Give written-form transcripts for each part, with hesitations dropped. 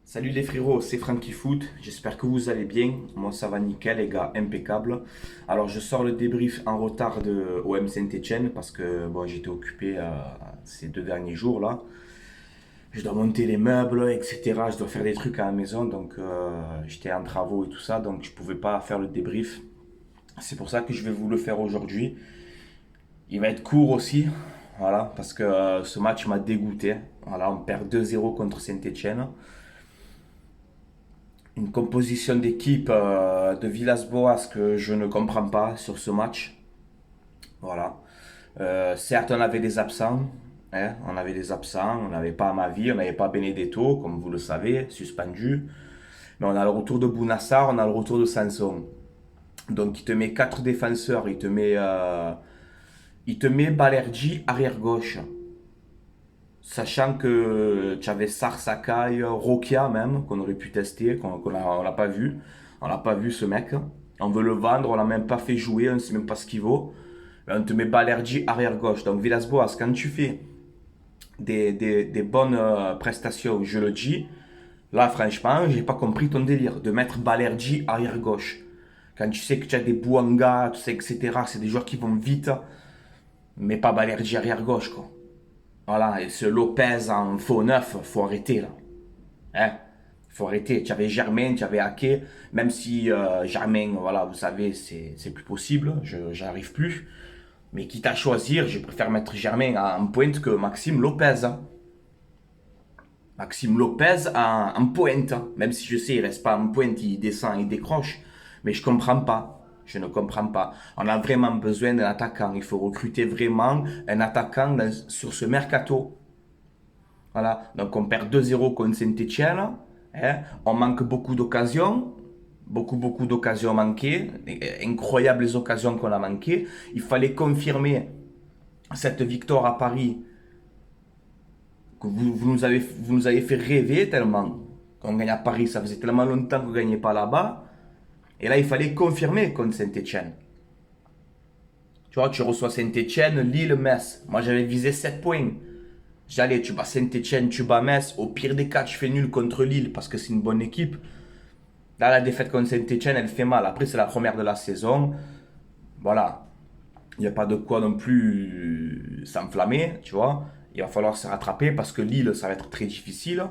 Salut les frérots, c'est Franky Foot, j'espère que vous allez bien. Moi ça va nickel les gars, impeccable. Alors je sors le débrief en retard de OM Saint-Etienne parce que bon, j'étais occupé ces 2 derniers jours là. Je dois monter les meubles, etc. Je dois faire des trucs à la maison, donc j'étais en travaux et tout ça, donc je pouvais pas faire le débrief. C'est pour ça que je vais vous le faire aujourd'hui. Il va être court aussi, voilà, parce que ce match m'a dégoûté. Voilà, on perd 2-0 contre Saint-Etienne. Une composition d'équipe de Villas-Boas que je ne comprends pas sur ce match. Voilà. Certes, on avait des absents. Hein, on avait des absents. On n'avait pas Amavi, on n'avait pas Benedetto, comme vous le savez, suspendu. Mais on a le retour de Bounassar, on a le retour de Sanson. Donc il te met 4 défenseurs, il te met Balerdi arrière gauche. Sachant que tu avais Sar Sakai, Rokia même, qu'on aurait pu tester, on l'a pas vu. On l'a pas vu ce mec. On veut le vendre, on l'a même pas fait jouer, on ne sait même pas ce qu'il vaut. Mais on te met Balerdi arrière gauche. Donc Villas-Boas, quand tu fais des bonnes prestations, je le dis, là franchement, j'ai pas compris ton délire de mettre Balerdi arrière gauche. Quand tu sais que tu as des Bouanga, tu sais, etc., c'est des joueurs qui vont vite, mais pas Balerdi arrière gauche, quoi. Voilà, et ce Lopez en faux neuf, faut arrêter là. Hein? Faut arrêter. Tu avais Germain, tu avais Ake, même si Germain, voilà, vous savez, c'est plus possible, j'arrive plus. Mais quitte à choisir, je préfère mettre Germain en pointe que Maxime Lopez. Hein. Maxime Lopez en pointe, hein. Même si je sais, il reste pas en pointe, il descend, il décroche. Mais je comprends pas. Je ne comprends pas. On a vraiment besoin d'un attaquant. Il faut recruter vraiment un attaquant sur ce mercato. Voilà. Donc on perd 2-0 contre Saint-Etienne. Hein. On manque beaucoup d'occasions. Beaucoup d'occasions manquées. Incroyables les occasions qu'on a manquées. Il fallait confirmer cette victoire à Paris que vous nous avez fait rêver tellement qu'on gagne à Paris. Ça faisait tellement longtemps qu'on ne gagnait pas là-bas. Et là, il fallait confirmer contre Saint-Etienne. Tu vois, tu reçois Saint-Etienne, Lille, Metz. Moi, j'avais visé 7 points. J'allais, tu bats Saint-Etienne, tu bats Metz. Au pire des cas, tu fais nul contre Lille parce que c'est une bonne équipe. Là, la défaite contre Saint-Etienne, elle fait mal. Après, c'est la première de la saison. Voilà. Il n'y a pas de quoi non plus s'enflammer, tu vois. Il va falloir se rattraper parce que Lille, ça va être très difficile.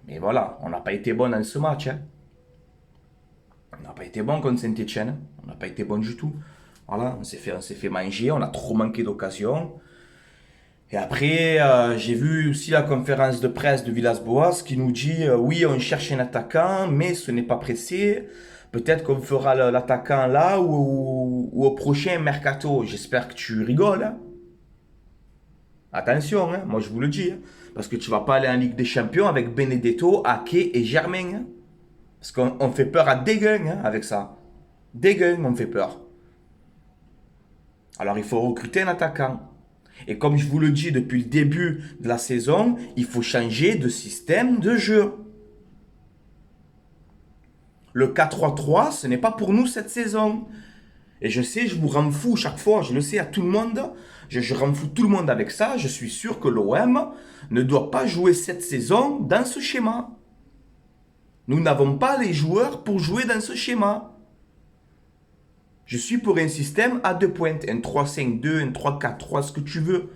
Mais voilà, on n'a pas été bon dans ce match. Hein. On n'a pas été bon contre Saint-Etienne. On n'a pas été bon du tout. Voilà, on s'est fait manger, on a trop manqué d'occasions. Et après, j'ai vu aussi la conférence de presse de Villas-Boas qui nous dit oui, on cherche un attaquant, mais ce n'est pas pressé. Peut-être qu'on fera l'attaquant là ou au prochain mercato. J'espère que tu rigoles. Hein. Attention, hein, moi je vous le dis. Hein, parce que tu vas pas aller en Ligue des Champions avec Benedetto, Ake et Germain. Hein. Parce qu'on fait peur à Degen hein, avec ça. Degen, on fait peur. Alors il faut recruter un attaquant. Et comme je vous le dis depuis le début de la saison, il faut changer de système de jeu. Le 4-3-3, ce n'est pas pour nous cette saison. Et je sais, je vous rends fou chaque fois, je le sais à tout le monde. Je rends fou tout le monde avec ça. Je suis sûr que l'OM ne doit pas jouer cette saison dans ce schéma. Nous n'avons pas les joueurs pour jouer dans ce schéma. Je suis pour un système à 2 pointes, un 3-5-2, un 3-4-3, ce que tu veux.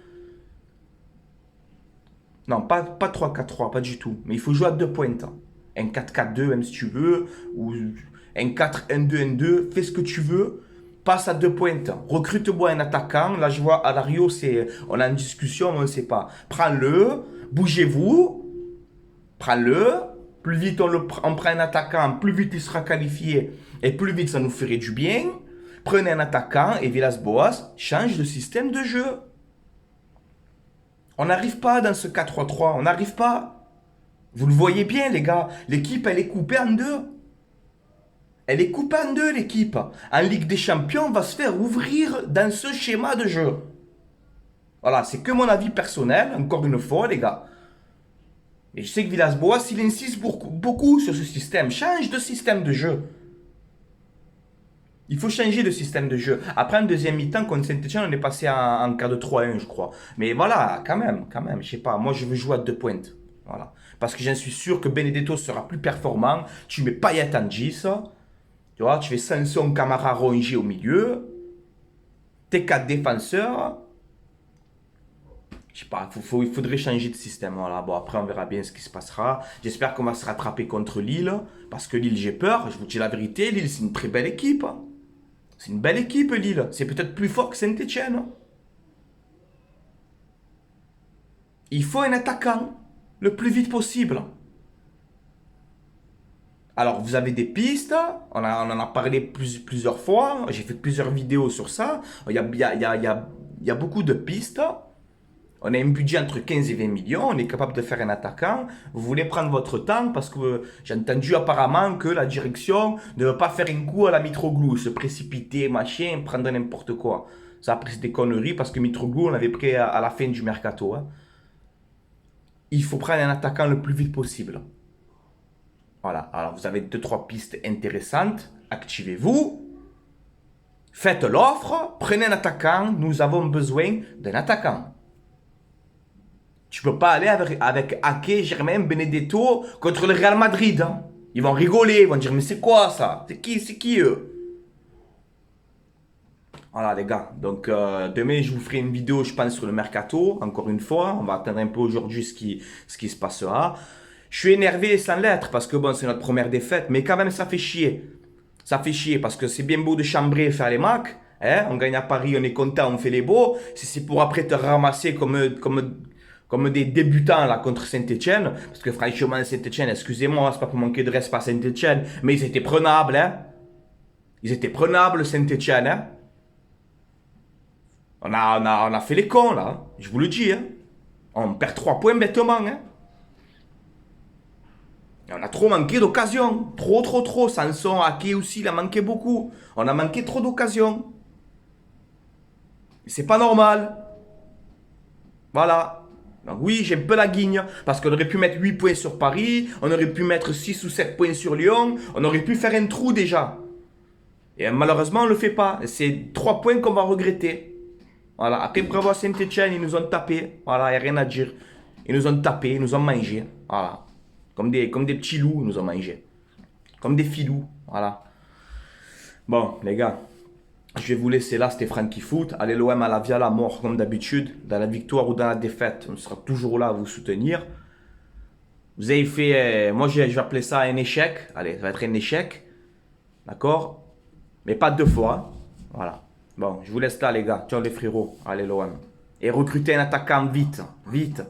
Non, pas 3-4-3, pas du tout. Mais il faut jouer à 2 pointes. Un 4-4-2, même si tu veux, ou un 4-1-2-1-2, fais ce que tu veux. Passe à 2 pointes. Recrute-moi un attaquant. Là, je vois Alario, on a une discussion, on ne sait pas. Prends-le, bougez-vous, prends-le. Plus vite on prend un attaquant, plus vite il sera qualifié et plus vite ça nous ferait du bien. Prenez un attaquant et Villas-Boas change de système de jeu. On n'arrive pas dans ce 4-3-3, on n'arrive pas. Vous le voyez bien les gars, l'équipe elle est coupée en deux. Elle est coupée en deux l'équipe. En Ligue des Champions, on va se faire ouvrir dans ce schéma de jeu. Voilà, c'est que mon avis personnel, encore une fois les gars. Et je sais que Villas-Boas, il insiste beaucoup sur ce système. Change de système de jeu. Il faut changer de système de jeu. Après, en deuxième mi-temps, contre Saint-Etienne, on est passé en cas de 3-1, je crois. Mais voilà, quand même, je sais pas. Moi, je veux jouer à 2 pointes. Voilà. parce que j'en suis sûr que Benedetto sera plus performant. Tu mets Payet en 10. Tu vois, tu fais Sanson, Camara, Rongier au milieu. Tes 4 défenseurs. Je sais pas, il faudrait changer de système. Voilà. Bon, après, on verra bien ce qui se passera. J'espère qu'on va se rattraper contre Lille. Parce que Lille, j'ai peur. Je vous dis la vérité. Lille, c'est une très belle équipe. C'est une belle équipe, Lille. C'est peut-être plus fort que Saint-Etienne. Il faut un attaquant le plus vite possible. Alors, vous avez des pistes. On en a parlé plusieurs fois. J'ai fait plusieurs vidéos sur ça. Il y a beaucoup de pistes. On a un budget entre 15 et 20 millions, on est capable de faire un attaquant. Vous voulez prendre votre temps parce que j'ai entendu apparemment que la direction ne veut pas faire un coup à la Mitroglou, se précipiter, machin, prendre n'importe quoi. Ça, après, c'est des conneries parce que Mitroglou, on l'avait pris à la fin du mercato. Hein. Il faut prendre un attaquant le plus vite possible. Voilà, alors vous avez 2-3 pistes intéressantes. Activez-vous. Faites l'offre, prenez un attaquant. Nous avons besoin d'un attaquant. Tu peux pas aller avec Ake, Germain, Benedetto contre le Real Madrid. Hein. Ils vont rigoler, ils vont dire mais c'est quoi ça? C'est qui eux? Voilà les gars, donc demain je vous ferai une vidéo je pense sur le mercato, encore une fois, on va attendre un peu aujourd'hui ce qui se passera. Je suis énervé sans l'être parce que bon c'est notre première défaite, mais quand même ça fait chier. Ça fait chier parce que c'est bien beau de chambrer et faire les macs, hein? On gagne à Paris, on est content, on fait les beaux. Si c'est pour après te ramasser comme des débutants là contre Saint-Etienne, parce que franchement Saint-Etienne, excusez-moi, c'est pas pour manquer de respect à Saint-Etienne, mais ils étaient prenables, hein. Ils étaient prenables Saint-Etienne, hein. On a fait les cons là, je vous le dis, hein. On perd 3 points bêtement, hein. Et on a trop manqué d'occasions, trop. Sanson, Ake aussi, il a manqué beaucoup. On a manqué trop d'occasions. C'est pas normal. Voilà. Donc oui, j'ai un peu la guigne, parce qu'on aurait pu mettre 8 points sur Paris, on aurait pu mettre 6 ou 7 points sur Lyon, on aurait pu faire un trou déjà. Et malheureusement, on ne le fait pas. C'est 3 points qu'on va regretter. Voilà. Après, bravo à Saint-Etienne, ils nous ont tapé. Voilà, il n'y a rien à dire. Ils nous ont tapé, ils nous ont mangé. Voilà. Comme des petits loups, ils nous ont mangé. Comme des filous. Voilà. Bon, les gars. Je vais vous laisser là, c'était Franky Foot. Allez l'OM à la vie à la mort, comme d'habitude. Dans la victoire ou dans la défaite, on sera toujours là à vous soutenir. Vous avez fait, moi je vais appeler ça un échec. Allez, ça va être un échec. D'accord? Mais pas 2 fois. Hein. Voilà. Bon, je vous laisse là les gars. Ciao les frérots. Allez l'OM. Et recrutez un attaquant vite. Vite.